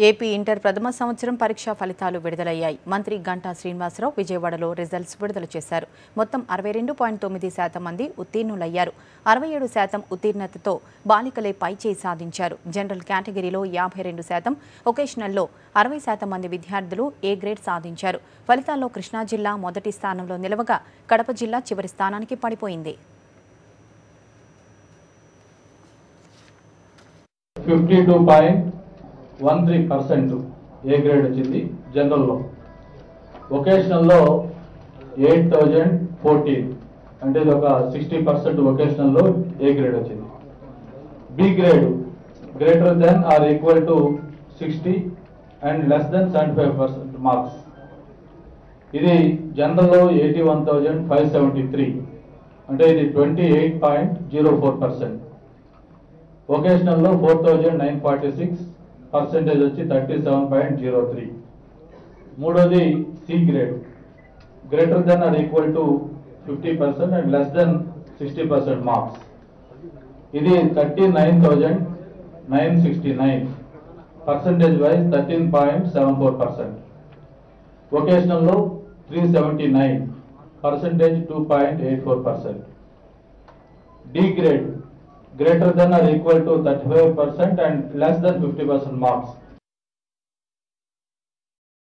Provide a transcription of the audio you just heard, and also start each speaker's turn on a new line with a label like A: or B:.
A: AP inter ప్రథమ సంవత్సరం పరీక్షా ఫలితాలు విడుదలయ్యాయి. మంత్రి గంటా శ్రీనివాసరావు విజయవాడలో రిజల్ట్స్ విడుదల చేశారు. మొత్తం 62.9% మంది ఉత్తీర్ణులయ్యారు. 67% ఉత్తీర్ణతతో బాలికలే పైచేయి సాధించారు. జనరల్ కేటగిరీలో 52%, వొకేషనల్లో 60% మంది విద్యార్థులు ఏ గ్రేడ్ సాధించారు. ఫలితాల్లో కృష్ణా జిల్లా మొదటి స్థానంలో నిలవగా కడప జిల్లా చివరి స్థానానికి పడిపోయింది.
B: 52.13% ఏ గ్రేడ్ వచ్చింది. జనరల్లో వొకేషనల్లో 8014 అంటే ఇది ఒక 60% వొకేషనల్లో ఏ గ్రేడ్ వచ్చింది. B grade greater than or equal to 60 and less than 75% marks. ఇది జనరల్లో 81,573 అంటే ఇది 28.04%. వొకేషనల్లో 4,946 పర్సెంటేజ్ వచ్చి 37.03. మూడోది C grade greater than or equal to 50% and less than 60% marks. ఇది 39,969 పర్సెంటేజ్ వైజ్ 13.74%. వొకేషనల్లో 379 percentage 2.84%. D grade greater than or equal to 35% and less than 50% marks.